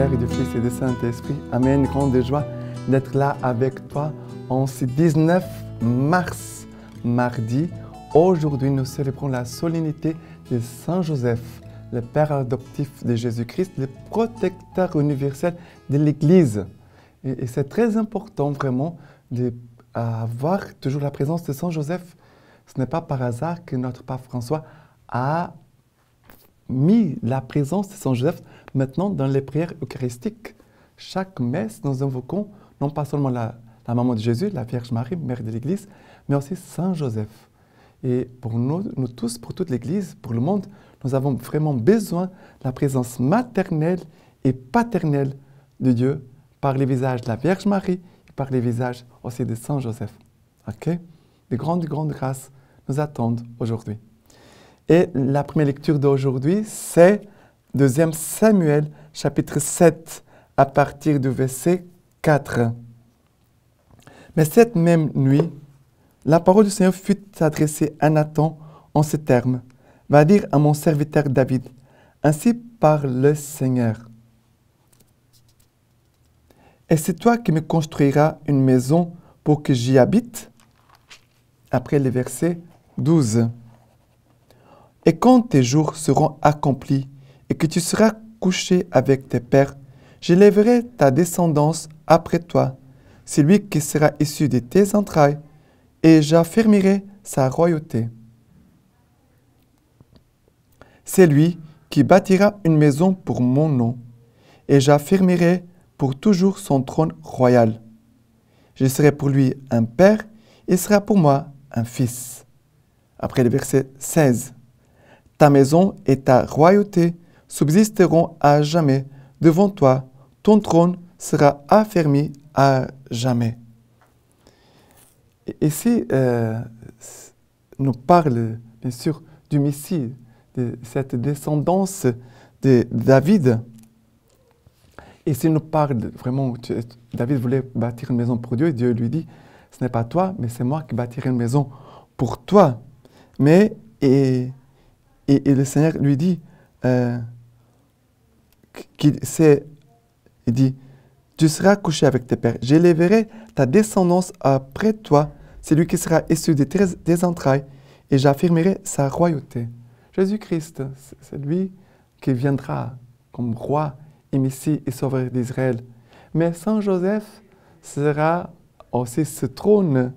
Père et du Fils et du Saint-Esprit. Amen. Grande joie d'être là avec toi en ce 19 mars, mardi. Aujourd'hui, nous célébrons la solennité de Saint Joseph, le Père adoptif de Jésus-Christ, le protecteur universel de l'Église. Et c'est très important vraiment d'avoir toujours la présence de Saint Joseph. Ce n'est pas par hasard que notre pape François a mis la présence de Saint Joseph maintenant dans les prières eucharistiques. Chaque messe, nous invoquons non pas seulement la maman de Jésus, la Vierge Marie, mère de l'Église, mais aussi Saint Joseph. Et pour nous tous, pour toute l'Église, pour le monde, nous avons vraiment besoin de la présence maternelle et paternelle de Dieu par les visages de la Vierge Marie et par les visages aussi de Saint Joseph. Ok? De grandes grâces nous attendent aujourd'hui. Et la première lecture d'aujourd'hui, c'est 2 Samuel, chapitre 7, à partir du verset 4. Mais cette même nuit, la parole du Seigneur fut adressée à Nathan en ces termes. « Va dire à mon serviteur David, ainsi parle le Seigneur. Et c'est toi qui me construiras une maison pour que j'y habite ?» Après le verset 12. « Et quand tes jours seront accomplis et que tu seras couché avec tes pères, j'élèverai ta descendance après toi, celui qui sera issu de tes entrailles, et j'affermirai sa royauté. C'est lui qui bâtira une maison pour mon nom, et j'affermirai pour toujours son trône royal. Je serai pour lui un père, il sera pour moi un fils. » Après le verset 16. « Ta maison et ta royauté subsisteront à jamais devant toi, ton trône sera affermi à jamais. » Ici, nous parle bien sûr du Messie, de cette descendance de David. Ici, nous parle vraiment, David voulait bâtir une maison pour Dieu et Dieu lui dit, ce n'est pas toi, mais c'est moi qui bâtirai une maison pour toi. Mais, et le Seigneur lui dit, il dit, tu seras couché avec tes pères. J'élèverai ta descendance après toi, c'est lui qui sera issu de tes entrailles, et j'affirmerai sa royauté. Jésus-Christ, c'est lui qui viendra comme roi et Messie et sauveur d'Israël. Mais Saint Joseph sera aussi ce trône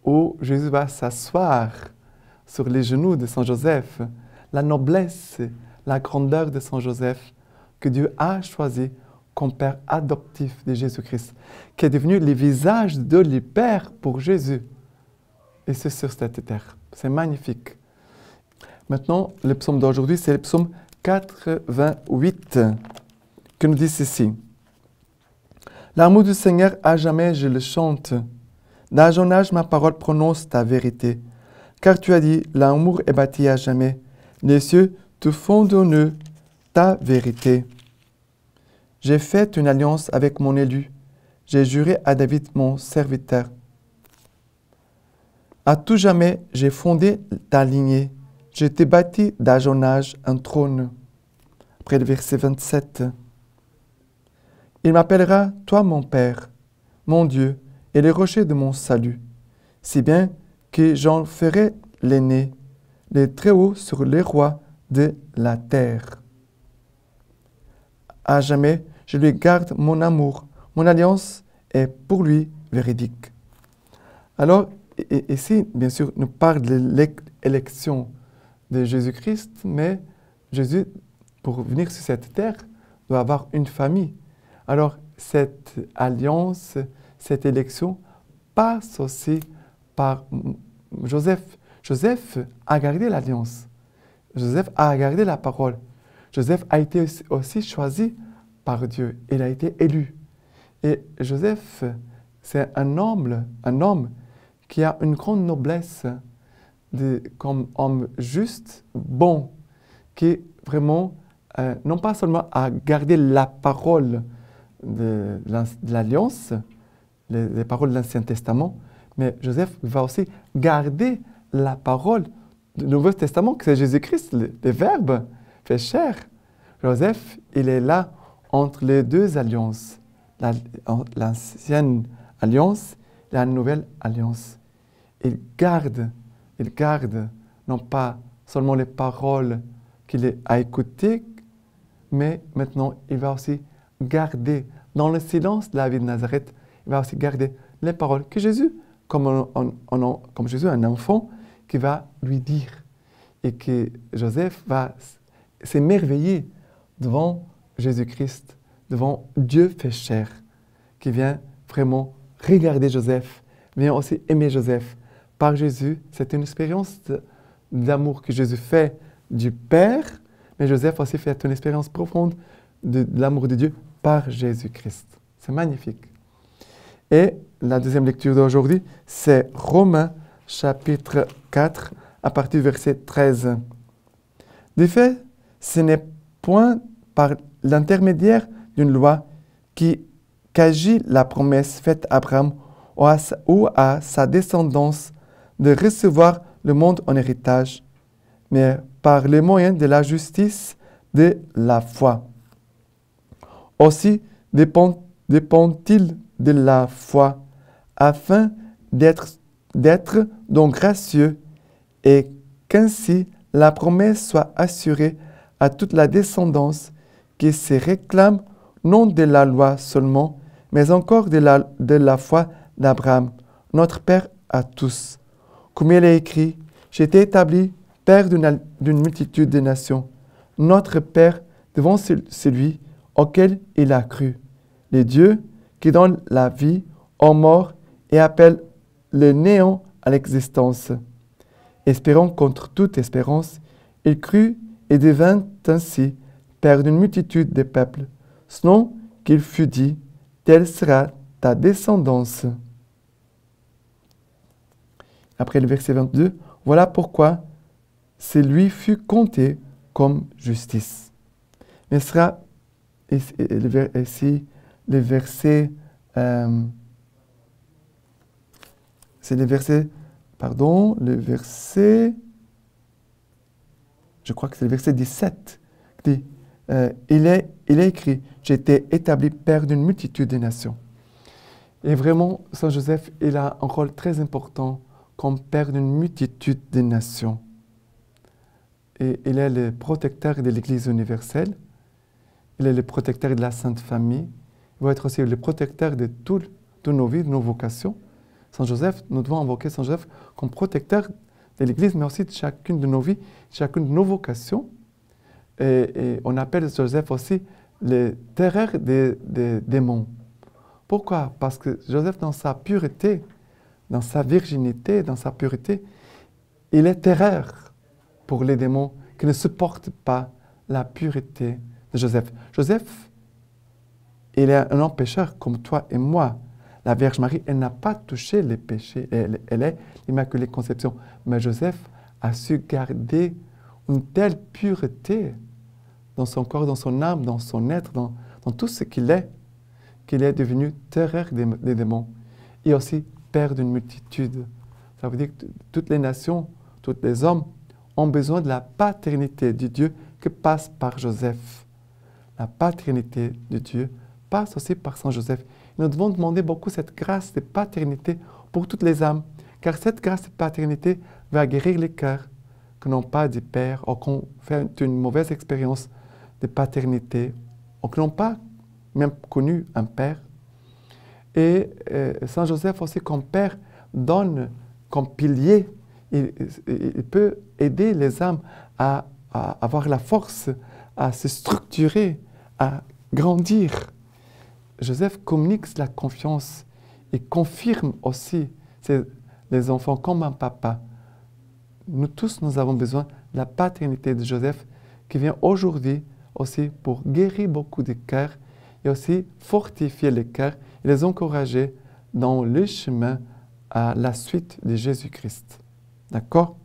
où Jésus va s'asseoir sur les genoux de Saint Joseph. La noblesse, la grandeur de Saint Joseph que Dieu a choisi comme père adoptif de Jésus-Christ, qui est devenu le visage de le Père pour Jésus. Et c'est sur cette terre. C'est magnifique. Maintenant, le psaume d'aujourd'hui, c'est le psaume 88, que nous dit ceci. « L'amour du Seigneur, à jamais je le chante. D'âge en âge, ma parole prononce ta vérité. Car tu as dit, l'amour est bâti à jamais. Les cieux te font d'honneur ta vérité. J'ai fait une alliance avec mon élu. J'ai juré à David, mon serviteur. À tout jamais, j'ai fondé ta lignée. Je t'ai bâti d'âge en âge un trône. » Après le verset 27. « Il m'appellera, toi mon Père, mon Dieu, et le rocher de mon salut, si bien que j'en ferai l'aîné, les Très-Hauts sur les rois de la terre. À jamais, je lui garde mon amour. Mon alliance est pour lui véridique. » Alors, ici, bien sûr, nous parle de l'élection de Jésus-Christ, mais Jésus, pour venir sur cette terre, doit avoir une famille. Alors, cette alliance, cette élection passe aussi par Joseph. Joseph a gardé l'alliance. Joseph a gardé la parole. Joseph a été aussi choisi par Dieu. Il a été élu. Et Joseph, c'est un homme qui a une grande noblesse comme homme juste, bon, qui vraiment, non pas seulement a gardé la parole de l'Alliance, les paroles de l'Ancien Testament, mais Joseph va aussi garder la parole du Nouveau Testament, que c'est Jésus-Christ, le Verbe fait chair. Joseph, il est là entre les deux alliances, l'ancienne alliance et la nouvelle alliance. Il garde non pas seulement les paroles qu'il a écoutées, mais maintenant il va aussi garder, dans le silence de la vie de Nazareth, il va aussi garder les paroles que Jésus, comme Jésus, un enfant, qui va lui dire. Et que Joseph va s'émerveiller devant Jésus-Christ, devant Dieu fait chair, qui vient vraiment regarder Joseph, vient aussi aimer Joseph. Par Jésus, c'est une expérience d'amour que Jésus fait du Père, mais Joseph aussi fait une expérience profonde de l'amour de Dieu par Jésus-Christ. C'est magnifique. Et la deuxième lecture d'aujourd'hui, c'est Romains chapitre 4, à partir du verset 13. De fait, ce n'est point par l'intermédiaire d'une loi qu'agit la promesse faite à Abraham ou à sa descendance de recevoir le monde en héritage, mais par les moyens de la justice de la foi. Aussi dépend-il de la foi, afin d'être donc gracieux, et qu'ainsi la promesse soit assurée à toute la descendance qui se réclame non de la loi seulement, mais encore de la foi d'Abraham, notre Père à tous. Comme il est écrit, j'ai été établi Père d'une multitude de nations, notre Père devant celui auquel il a cru, les dieux qui donnent la vie aux morts et appellent le néant à l'existence. Espérant contre toute espérance, il crut et devint ainsi Père d'une multitude de peuples, selon qu'il fut dit, telle sera ta descendance. Après le verset 22, voilà pourquoi c'est lui fut compté comme justice. Mais ce sera ici le verset, je crois que c'est le verset 17, qui dit, il est écrit, j'ai été établi Père d'une multitude de nations. Et vraiment, Saint Joseph, il a un rôle très important comme Père d'une multitude de nations. Et il est le protecteur de l'Église universelle, il est le protecteur de la Sainte Famille, il va être aussi le protecteur de toutes nos vies, de nos vocations. Saint Joseph, nous devons invoquer Saint Joseph comme protecteur de l'Église, mais aussi de chacune de nos vies, chacune de nos vocations. Et on appelle Joseph aussi le terreur des démons. Pourquoi? Parce que Joseph, dans sa pureté, dans sa virginité, dans sa pureté, il est terreur pour les démons qui ne supportent pas la pureté de Joseph. Joseph, il est un homme pécheur comme toi et moi. La Vierge Marie, elle n'a pas touché les péchés. Elle est l'Immaculée Conception. Mais Joseph a su garder une telle pureté dans son corps, dans son âme, dans son être, dans tout ce qu'il est devenu terreur des démons. Et aussi Père d'une multitude. Ça veut dire que toutes les nations, tous les hommes ont besoin de la paternité de Dieu qui passe par Joseph. La paternité de Dieu passe aussi par Saint Joseph. Nous devons demander beaucoup cette grâce de paternité pour toutes les âmes, car cette grâce de paternité va guérir les cœurs qui n'ont pas de père ou qui ont fait une mauvaise expérience de paternité ou qui n'ont pas même connu un père. Et Saint Joseph aussi comme père donne comme pilier, il peut aider les âmes à avoir la force, à se structurer, à grandir. Joseph communique la confiance et confirme aussi les enfants comme un papa. Nous tous, nous avons besoin de la paternité de Joseph qui vient aujourd'hui aussi pour guérir beaucoup de cœurs et aussi fortifier les cœurs et les encourager dans le chemin à la suite de Jésus-Christ. D'accord?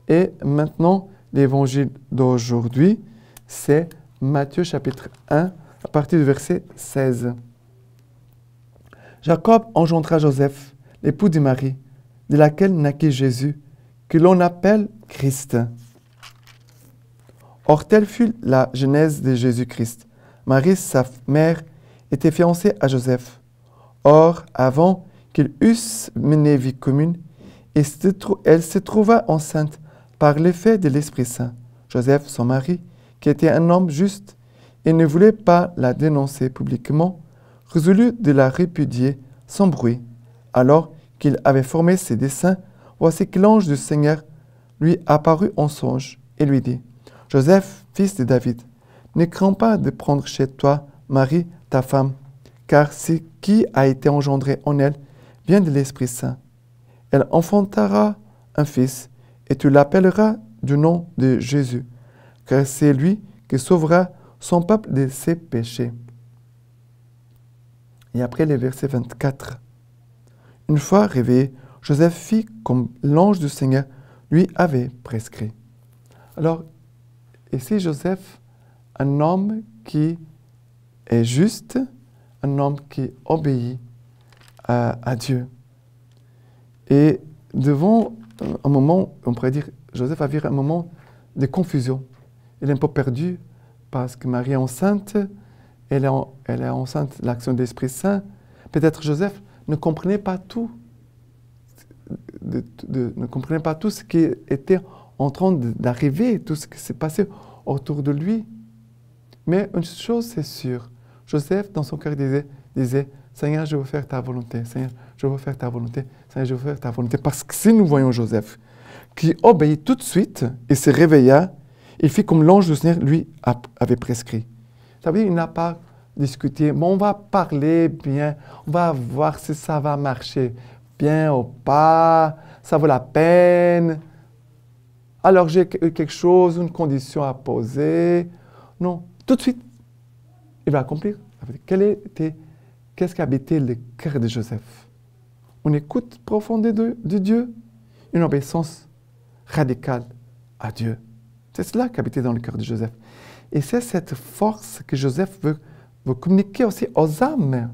Et maintenant, l'évangile d'aujourd'hui, c'est Matthieu chapitre 1, à partir du verset 16. Jacob engendra Joseph, l'époux de Marie, de laquelle naquit Jésus, que l'on appelle Christ. Or, telle fut la genèse de Jésus-Christ. Marie, sa mère, était fiancée à Joseph. Or, avant qu'ils eussent mené vie commune, elle se trouva enceinte par l'effet de l'Esprit Saint. Joseph, son mari, qui était un homme juste et ne voulait pas la dénoncer publiquement, résolut de la répudier sans bruit. Alors qu'il avait formé ses desseins, voici que l'ange du Seigneur lui apparut en songe et lui dit, « Joseph, fils de David, ne crains pas de prendre chez toi Marie, ta femme, car ce qui a été engendré en elle vient de l'Esprit Saint. Elle enfantera un fils, et tu l'appelleras du nom de Jésus, car c'est lui qui sauvera son peuple de ses péchés. » Et après le verset 24. Une fois réveillé, Joseph fit comme l'ange du Seigneur lui avait prescrit. Alors, ici Joseph, un homme qui est juste, un homme qui obéit à Dieu. Et devant un moment, on pourrait dire, Joseph a vécu un moment de confusion. Il est un peu perdu parce que Marie est enceinte, elle est enceinte de l'action de l'Esprit Saint. Peut-être Joseph ne comprenait pas tout, ne comprenait pas tout ce qui était en train d'arriver, tout ce qui s'est passé autour de lui. Mais une chose c'est sûre, Joseph dans son cœur disait Seigneur, je veux faire ta volonté, Seigneur, je veux faire ta volonté, Seigneur, je veux faire ta volonté. Parce que si nous voyons Joseph qui obéit tout de suite et se réveilla, il fit comme l'ange du Seigneur lui avait prescrit. Ça veut dire qu'il n'a pas discuté, mais on va parler bien, on va voir si ça va marcher bien ou pas, ça vaut la peine. Alors j'ai quelque chose, une condition à poser. Non, tout de suite, il va accomplir. Qu'est-ce qui habitait le cœur de Joseph? Une écoute profonde de Dieu, une obéissance radicale à Dieu. C'est cela qui habitait dans le cœur de Joseph. Et c'est cette force que Joseph veut communiquer aussi aux âmes,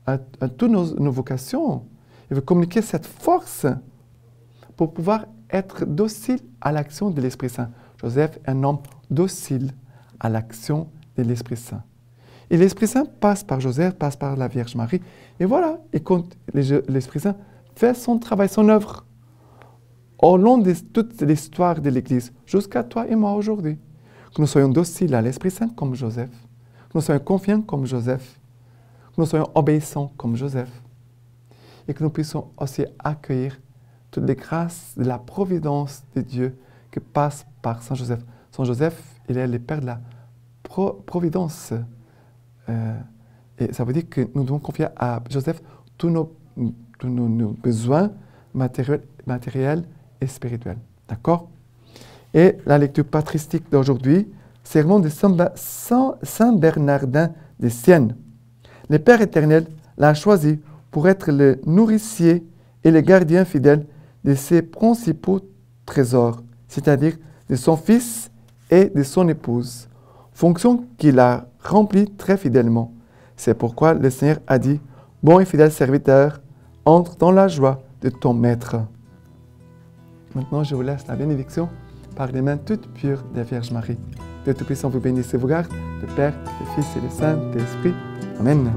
à toutes nos vocations. Il veut communiquer cette force pour pouvoir être docile à l'action de l'Esprit Saint. Joseph est un homme docile à l'action de l'Esprit Saint. Et l'Esprit Saint passe par Joseph, passe par la Vierge Marie. Et voilà, et quand l'Esprit Saint fait son travail, son œuvre, au long de toute l'histoire de l'Église, jusqu'à toi et moi aujourd'hui. Que nous soyons dociles à l'Esprit Saint comme Joseph, que nous soyons confiants comme Joseph, que nous soyons obéissants comme Joseph, et que nous puissions aussi accueillir toutes les grâces de la providence de Dieu qui passe par Saint Joseph. Saint Joseph, il est le Père de la providence. Et ça veut dire que nous devons confier à Joseph tous nos besoins matériels et spirituels. D'accord? Et la lecture patristique d'aujourd'hui, sermon de Saint Bernardin de Sienne. Le Père éternel l'a choisi pour être le nourricier et le gardien fidèle de ses principaux trésors, c'est-à-dire de son fils et de son épouse, fonction qu'il a remplie très fidèlement. C'est pourquoi le Seigneur a dit, « Bon et fidèle serviteur, entre dans la joie de ton maître. » Maintenant, je vous laisse la bénédiction par les mains toutes pures de la Vierge Marie. Dieu Tout-Puissant vous bénisse et vous garde, le Père, le Fils et le Saint-Esprit. Amen.